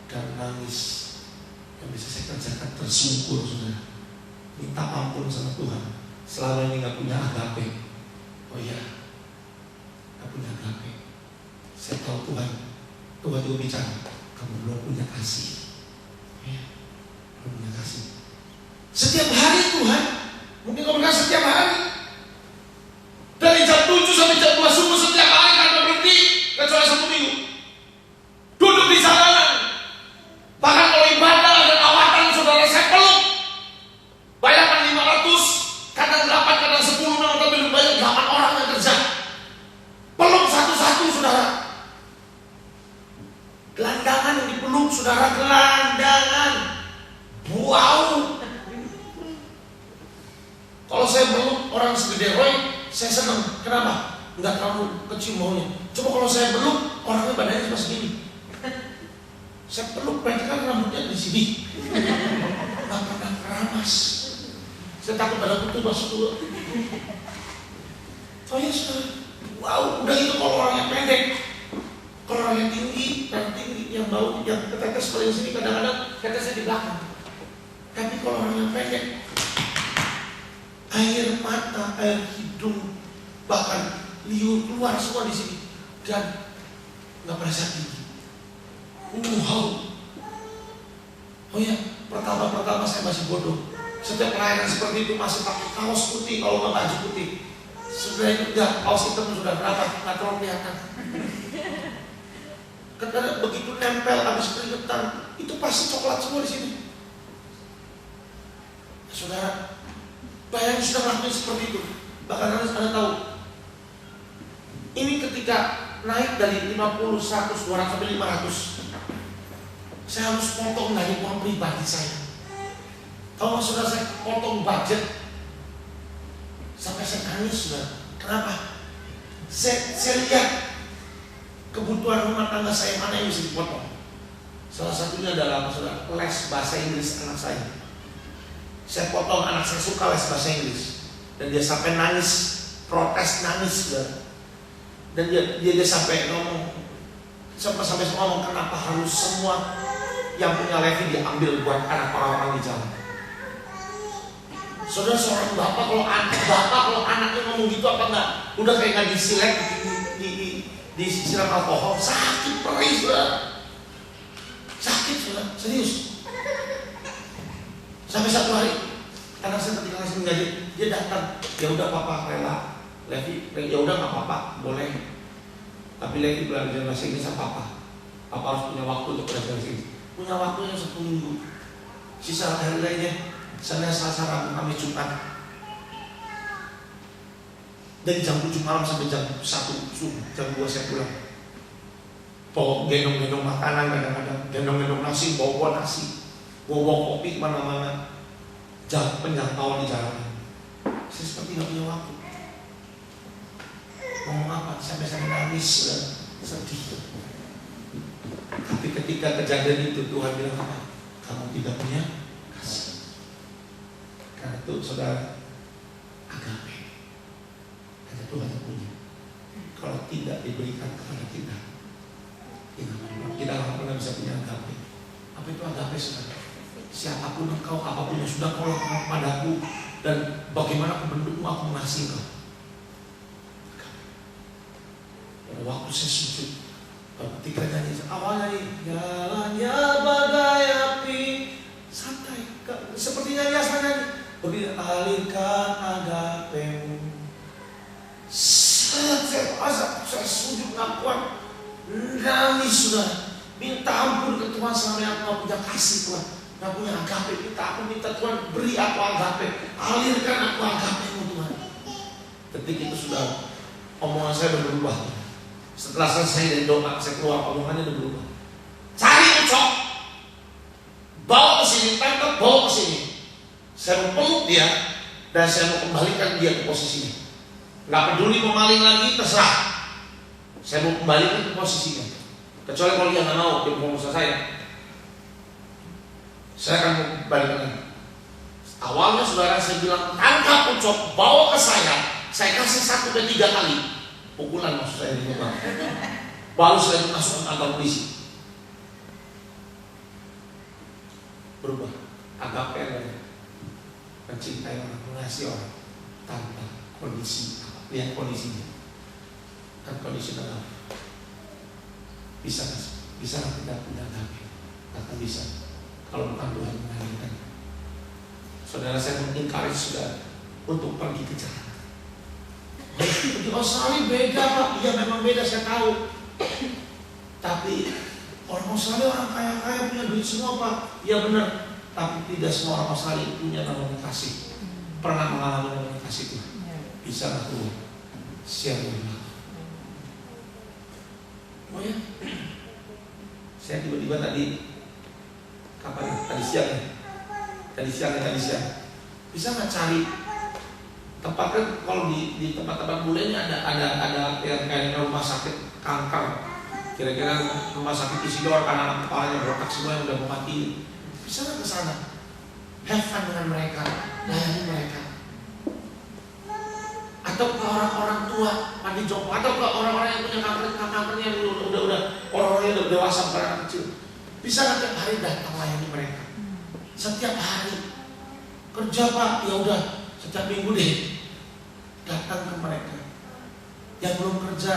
dan nangis. Yang bisa saya kerjakan tersungkur, saudara. Minta ampun sama Tuhan. Selama ini nggak punya agape. Oh iya, nggak punya agape. Saya tahu Tuhan juga bicara, kamu belum punya kasih. Ya, belum punya kasih. Setiap hari Tuhan, mungkin kamu bilang setiap hari. Dari jam 7 sampai jam 2 subuh setiap hari tanpa berhenti, kecuali 1 minggu. Duduk di jalanan. Bahkan kalau ibadah dan awatan saudara saya peluk. Bayangkan 500, kadang 8, kadang 10, tapi lebih banyak 8 orang yang kerja. Peluk satu-satu, saudara. Gelandangan yang dipeluk, saudara, gelandangan. Wow. Kalau saya peluk orang segede Roy, saya senang. Kenapa? Enggak terlalu kecil maunya. Coba kalau saya peluk, orangnya badannya cuma segini. Saya peluk, mereka kan rambutnya di sini. Nggak pernah keramas. Saya takut ada kutu masuk dulu. Oh ya, saudara. Wow, udah itu kalau orangnya pendek. Kalau orangnya tinggi, yang bau, yang ketetes paling sini kadang-kadang tetesnya di belakang. Tapi kalau orangnya pendek, air mata, air hidung, bahkan liur keluar semua di sini dan nggak perasa tinggi. Wow. Oh ya, pertama saya masih bodoh. Setiap pelayanan seperti itu masih pakai kaos putih, kalau nggak baju putih. Sudah itu udah kaos hitam sudah berapa? Nggak terlalu kelihatan. Karena begitu nempel habis keringetan, itu pasti coklat semua di sini. Saudara, bayangin sudah ngelakuin seperti itu. Bahkan Anda tahu, ini ketika naik dari 50, 100, 200 sampai 500, saya harus potong dari uang pribadi saya. Tahu nggak saudara, saya potong budget sampai saya nangis, saudara. Kenapa? Saya lihat kebutuhan rumah tangga saya mana yang bisa dipotong. Salah satunya adalah saudara, les bahasa Inggris anak saya. Saya potong, anak saya suka les bahasa Inggris dan dia sampai nangis, protes nangis, saudara. Dan dia sampai ngomong, sampai ngomong, kenapa harus semua yang punya Levi diambil buat anak orang-orang di jalan. Saudara, seorang bapak kalau anaknya ngomong gitu apa enggak? Udah kayak nggak disilet disiram alkohol, sakit perih, saudara. Sakit, saudara, serius. Sampai satu hari anak saya ketika ngasih gaji, dia datang, ya udah papa rela, Levi, ya udah nggak apa-apa, boleh. Tapi Levi belajar bahasa Inggris sama papa. Papa harus punya waktu untuk belajar bahasa Inggris. Punya waktunya 1 minggu. Sisa hari lainnya, Senin, Selasa, Rabu, Kamis, Jumat. Dari jam 7 malam sampai jam 1 subuh, jam 2 saya pulang. Bawa gendong-gendong makanan, kadang-kadang gendong-gendong nasi, bawa nasi, bawa kopi kemana-mana. Penjangkauan di jalanan. Saya seperti nggak punya waktu. Ngomong apa? Sampai saya nangis, sedih. Tapi ketika kejadian itu Tuhan bilang apa? Kamu tidak punya kasih. Karena itu saudara, agape. Karena Tuhan yang punya. Kalau tidak diberikan kepada kita, kita nggak pernah bisa punya agape. Apa itu agape, saudara? Siapapun engkau, apapun yang sudah kau lakukan padaku, dan bagaimana bentukmu, aku mengasihi engkau. Waktu saya sujud, ketika nyanyi, awalnya jalannya bagai api, santai, seperti nyanyi asal nyanyi. Begitu alirkan agapemu. Saya sujud nggak kuat, nangis sudah, minta ampun ke Tuhan selama yang aku punya kasih Tuhan, nggak punya agape. Minta Tuhan beri aku agape, alirkan aku agapemu Tuhan. Ketika itu sudah omongan saya berubah. Setelah selesai dari doa, saya keluar, omongannya udah berubah. Cari ucok, bawa ke sini, tangkap, bawa ke sini. Saya mau peluk dia dan saya mau kembalikan dia ke posisinya. Nggak peduli pemaling lagi, terserah. Saya mau kembalikan ke posisinya. Kecuali kalau dia nggak mau, dia mau usaha saya akan mau kembalikan lagi. Awalnya saudara saya bilang, tangkap ucok, bawa ke saya kasih 1 dan 3 kali. Pukulan maksud saya di muka. Baru saya masuk ke kantor polisi. Berubah. Agape adalah mencintai orang, mengasihi orang tanpa kondisi. Lihat kondisinya. Dan kondisi dalam. Bisa tidak punya agape? Akan bisa. Kalau bukan Tuhan mengalirkan. Saudara, saya mengingkari saudara untuk pergi ke jalan. Di Australia beda Pak, iya memang beda saya tahu. Tapi orang Australia orang kaya-kaya punya duit semua Pak, iya benar. Tapi tidak semua orang Australia punya namanya kasih. Pernah mengalami namanya kasih itu. Bisa nggak tuh? Siapa yang bilang? Oh ya, saya tiba-tiba tadi kapan? Tadi siang. Bisa nggak cari? Tempat kan kalau di tempat-tempat bule ini ada yang kayak rumah sakit kanker, kira-kira rumah sakit Isidor karena anak kepalanya berotak semua yang udah mau mati. Bisa nggak ke sana? Have fun dengan mereka, layani mereka. Atau ke orang-orang tua mandi jompo, atau ke orang-orang yang punya kanker yang udah orang-orang yang udah dewasa bukan anak kecil. Bisa nggak tiap hari datang layani mereka? Setiap hari kerja Pak, ya udah setiap minggu deh datang ke mereka. Yang belum kerja,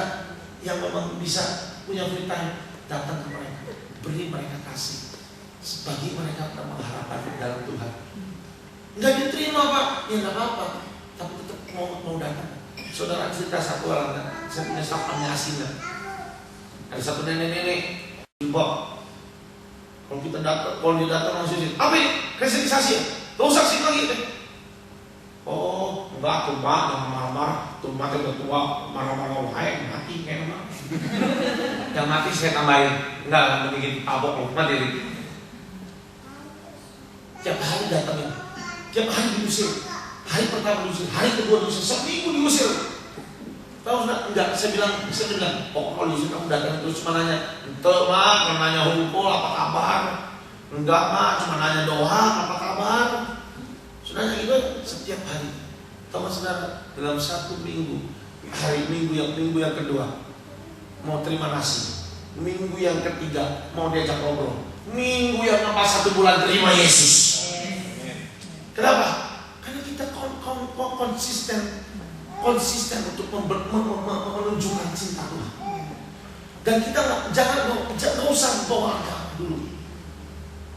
yang memang bisa punya free time, datang ke mereka, beri mereka kasih. Bagi mereka pernah mengharapkan dalam Tuhan. Nggak diterima Pak, ya nggak apa-apa, tapi tetap mau datang. Saudara cerita satu orang, saya punya staff namanya Asina. Ada satu nenek-nenek jilbab. Kalau kita datang, kalau dia datang langsung sih, apa ini? Kristenisasi ya? Gak usah sih lagi. Oh, enggak tuh Pak, jangan marah-marah. Tuh mati udah tua, marah-marah wahai mati kayak mana? Yang mati saya tambahin, enggak bikin tabok loh, mati. Tiap hari datangnya, tiap hari diusir. Hari pertama diusir, hari kedua diusir, seminggu diusir. Tahu enggak? Saya bilang, oh kalau diusir kamu datang terus cuma nanya, ente mah, cuma nanya hukum apa kabar? Enggak mah, cuma nanya doang apa kabar? Saudara itu setiap hari. Tahu saudara, dalam satu minggu, minggu yang kedua mau terima nasi, minggu yang ketiga mau diajak ngobrol, minggu yang keempat 1 bulan terima Yesus. Kenapa? Karena kita konsisten untuk menunjukkan cinta Tuhan. Dan kita jangan usah bawa agama dulu.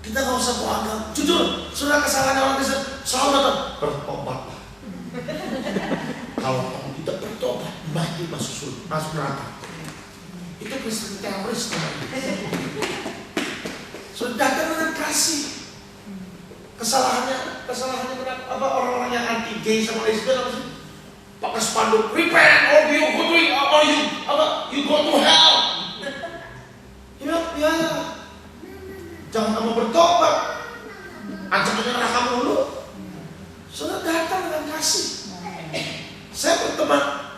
Kita nggak usah bawa agama. Jujur, sudah kesalahan orang Kristen selalu datang bertobatlah. Kalau kamu tidak bertobat, mati masuk neraka. Itu Kristen teroris namanya. Sudah datang dengan kasih. Kesalahannya kenapa? Apa orang-orang yang anti gay sama lesbian apa sih? Pakai spanduk, repent or you go to you go to hell. Ya. Jangan kamu bertobat, ancamannya neraka kamu dulu. Sudah datang dengan kasih. Saya berteman,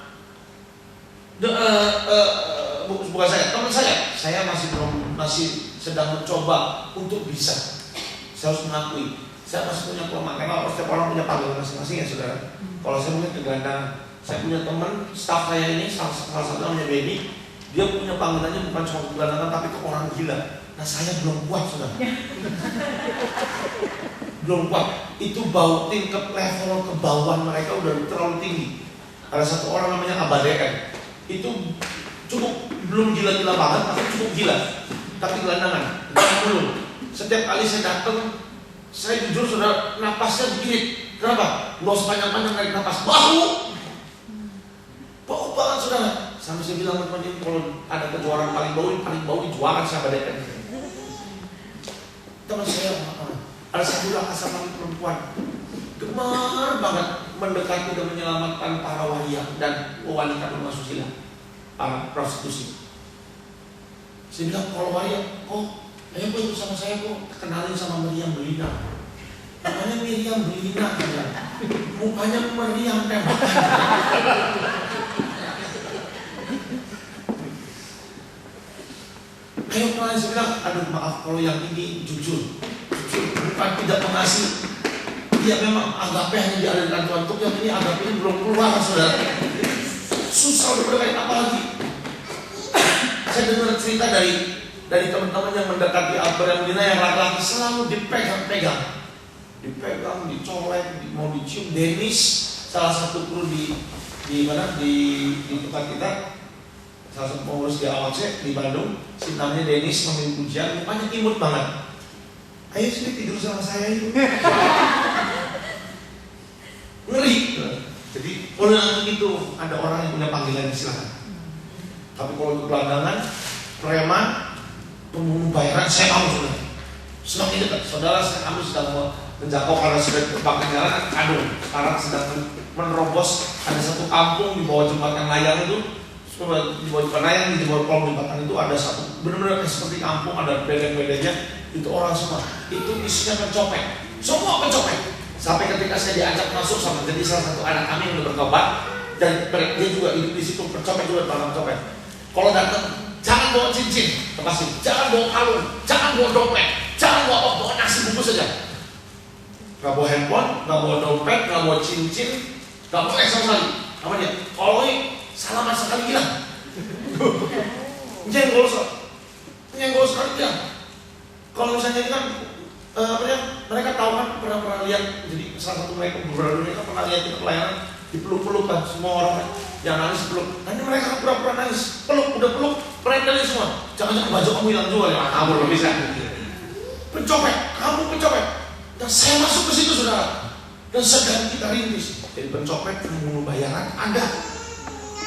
bukan teman saya masih sedang mencoba untuk bisa. Saya harus mengakui, saya masih punya kelemahan. Karena setiap orang punya panggilan masing-masing ya saudara. Kalau saya mungkin kegelandangan, saya punya teman staff saya ini, salah satu namanya Benny, dia punya panggilannya bukan cuma kegelandangan tapi ke orang gila. Nah saya belum kuat saudara. Belum kuat. Itu tingkat level kebauan mereka udah terlalu tinggi. Ada satu orang namanya Abadeken. Itu cukup belum gila-gila banget, tapi cukup gila. Tapi gelandangan, belum. Setiap kali saya datang, saya jujur saudara, napasnya begini. Kenapa? Nggak sepanjang-panjang narik napas. Bau banget saudara. Sampai saya bilang teman-teman, kalau ada kejuaraan paling bau dijualan saya Abadeken. Teman saya ada satu rakasan perempuan gemar banget mendekati dan menyelamatkan para waria dan wanita bermasusila, para prostitusi. Saya bilang kalau waria, ayo ikut sama saya kenalin sama Miriam Belina. Namanya Miriam Belina, mukanya Miriam tembakan. Ayo kenalin, saya bilang, aduh maaf kalau yang ini jujur bukan tidak mengasihi. Dia memang agape hanya diadakan Tuhan, untuk yang ini agape ini belum keluar saudara. Susah udah berkait apa lagi. Saya dengar cerita dari teman-teman yang mendekati Abraham Dina yang laki-laki selalu dipegang, dicolek, mau dicium. Dennis, salah satu kru di tempat kita, salah satu pengurus di AWC di Bandung, si namanya Dennis, memimpin ujian, mukanya imut banget. Ayo sini tidur sama saya yuk. Ngeri. Jadi kalau itu ada orang yang punya panggilan silakan. Tapi kalau untuk gelandangan, preman, pembunuh bayaran, saya mau sudah. Semakin dekat, saudara kami sedang menjangkau karena sudah terbakar jalan. Aduh, sekarang sedang menerobos. Ada satu kampung di bawah jembatan layang itu. Di bawah jembatan layang, di bawah kolom jembatan itu ada satu benar-benar seperti kampung, ada bedeng-bedengnya. Itu orang semua, itu isinya pencopet, semua pencopet. Sampai ketika saya diajak masuk sama jadi salah satu anak kami yang udah bertobat, dan dia juga hidup di situ, pencopet juga pencopet. Kalau datang, jangan bawa cincin, lepasin, jangan bawa kalung, jangan bawa dompet, jangan bawa nasi bungkus saja. Gak bawa handphone, gak bawa dompet, gak bawa cincin, gak boleh sama sekali. Apa dia? Kalau ini salaman sekali hilang. Nyenggol sekali hilang. Kalau misalnya kan mereka tahu kan pernah lihat, jadi salah satu mereka beberapa dunia kan pernah lihat itu pelayanan dipeluk-peluk kan semua orang yang nangis peluk. Nanti mereka pura-pura nangis, udah peluk, mereka nangis semua. Jangan-jangan baju kamu hilang juga ya, kamu belum bisa. Pencopet, kamu pencopet. Dan saya masuk ke situ saudara, dan sedang kita rintis. Jadi pencopet, pembunuh bayaran ada,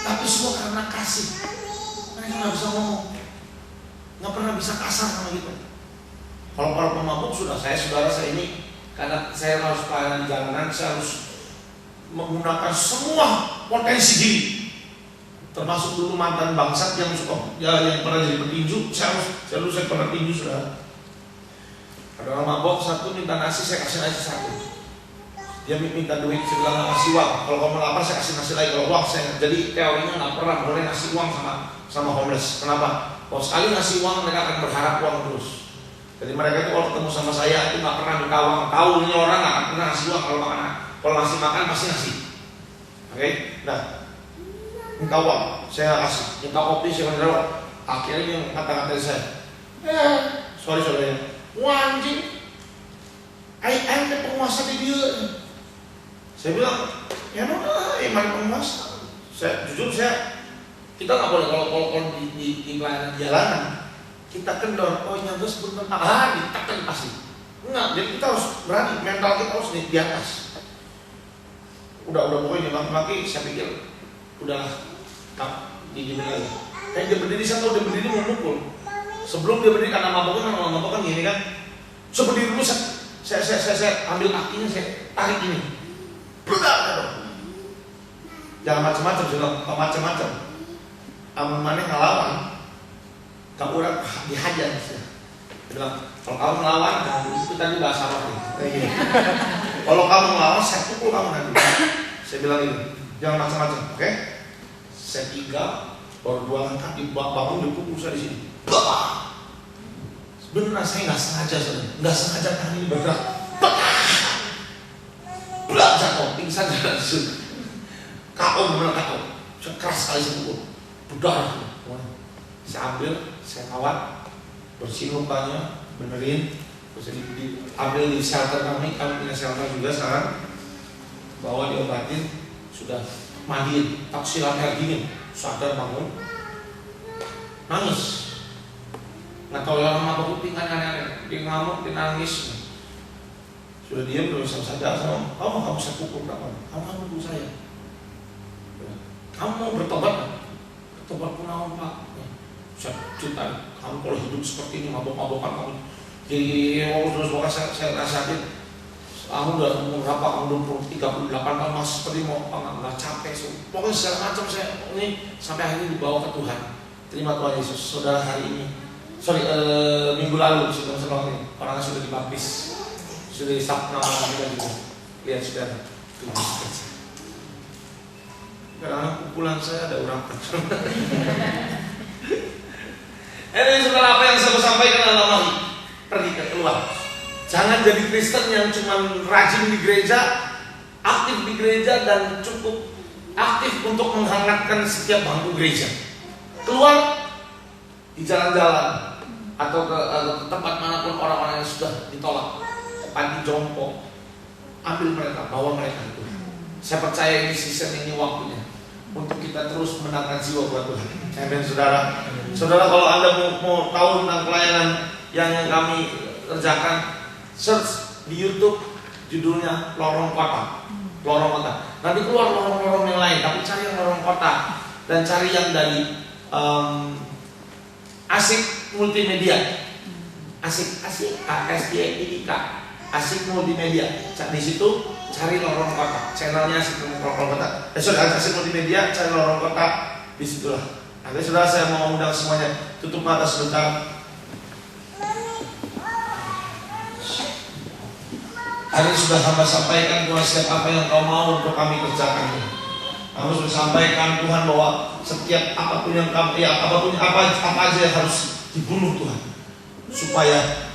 tapi semua karena kasih. Mereka nggak bisa ngomong. pernah bisa kasar sama kita. Kalau para pemabuk sudah, saudara saya ini, karena saya harus pelayanan di jalanan, saya harus menggunakan semua potensi diri. Termasuk dulu mantan bangsat yang suka, yang pernah jadi petinju, saya pernah tinju sudah. Ada orang mabok satu minta nasi, saya kasih nasi satu. Dia minta duit, saya bilang ngasih uang. Kalau kamu lapar saya kasih nasi lagi. Kalau uang saya, jadi teorinya nggak pernah boleh ngasih uang sama homeless. Kenapa? Kalau sekali ngasih uang mereka akan berharap uang terus. Jadi mereka itu kalau ketemu sama saya itu nggak pernah minta uang. Tahu ini orang nggak akan pernah ngasih uang kalau ngasih makan pasti ngasih. Oke? Nah, minta uang saya kasih. Minta kopi saya kasih. Akhirnya yang kata-kata saya, sorry ya, wah anjing, I the penguasa di dia. Saya bilang, ya mana iman penguasa. Jujur kita nggak boleh kalau di pelayanan jalanan kita kendor, oh nyangga sebelum ditekan pasti. Enggak, jadi kita harus berani, mental kita harus di atas. Udah pokoknya maki saya pikir udahlah, gini lagi. Kayak dia berdiri, saya tahu dia berdiri mau mukul. Sebelum dia berdiri karena mabok kan gini kan. So berdiri dulu saya ambil kakinya, saya tarik ini. Benar. Jangan macam-macam. Amun mana ngelawan, kamu udah dihajar. Dia bilang, kalau kamu ngelawan, itu tadi bahasa apa nih? Kalau kamu ngelawan, saya pukul kamu nanti. Saya bilang ini, jangan macam-macam, oke? Saya tinggal, baru 2 langkah bangun dipukul saya di sini. Beneran saya nggak sengaja tangan ini bergerak. Belak jatuh, pingsan jalan sudah. Kau bener kau, keras sekali saya pukul. Berdarah. Saya ambil, saya kawat, bersihin lukanya, benerin, terus diambil di shelter kami punya shelter juga sekarang. Bawa diobatin, sudah mandiin, tak silat air dingin, sadar bangun, nangis. Nggak tahu yang mabuk pingkan aneh-aneh, dia ngamuk, dia nangis. Sudah diam terus saja sama kamu saya pukul berapa? Kamu pukul saya. Kamu mau bertobat? Bertobat pun awal Pak. Saya cerita, kamu kalau hidup seperti ini mabuk-mabukan kamu. Jadi terus saya nasihatin. Kamu udah umur berapa? Kamu 38 tahun masih seperti mau nggak capek. Pokoknya segala macam saya ini sampai akhirnya dibawa ke Tuhan. Terima Tuhan Yesus. Saudara hari ini, minggu lalu sudah ini orangnya sudah dibaptis. Sudah disap nama kita juga. Lihat saudara. Karena pukulan saya ada urapan. Saudara, apa yang saya sampaikan adalah mari pergi keluar. Jangan jadi Kristen yang cuma rajin di gereja, aktif di gereja dan cukup aktif untuk menghangatkan setiap bangku gereja. Keluar di jalan-jalan atau ke tempat manapun orang-orang yang sudah ditolak. Panti jompo, ambil mereka, bawa mereka itu. Saya percaya ini season ini waktunya untuk kita terus menangkan jiwa buat Tuhan. Amin saudara. Saudara, kalau Anda mau tahu tentang pelayanan yang kami kerjakan, search di YouTube judulnya Lorong Kota. Nanti keluar lorong-lorong yang lain, tapi cari yang lorong kota dan cari yang dari Asik Multimedia. Asik ASYIK. Asik Multimedia. Di situ cari Lorong Kota. Channelnya Asik Lorong Kota. Asik Multimedia, cari Lorong Kota. Disitulah. Nanti saudara, saya mau mengundang semuanya. Tutup mata sebentar. Hari ini sudah hamba sampaikan Tuhan setiap apa yang kau mau untuk kami kerjakan. Kami sudah sampaikan Tuhan bahwa setiap apapun yang kami, apa aja yang harus dibunuh Tuhan, supaya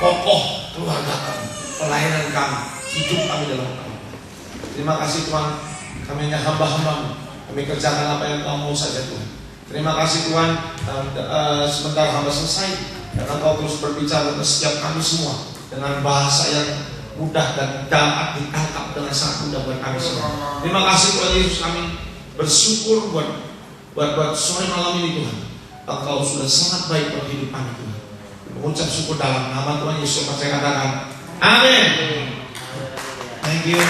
kokoh keluarga kami, pelayanan kami, hidup kami dalam kami. Terima kasih Tuhan, kami hanya hamba-hambamu, kami kerjakan apa yang kau mau saja Tuhan. Terima kasih Tuhan, sebentar hamba selesai, karena kau terus berbicara ke setiap kami semua dengan bahasa yang mudah dan dapat ditangkap dengan sangat mudah buat kami semua. Terima kasih Tuhan Yesus, kami bersyukur buat sore malam ini Tuhan. Engkau sudah sangat baik buat hidup kami Tuhan. Mengucap syukur dalam nama Tuhan Yesus, saya katakan amin. Thank you.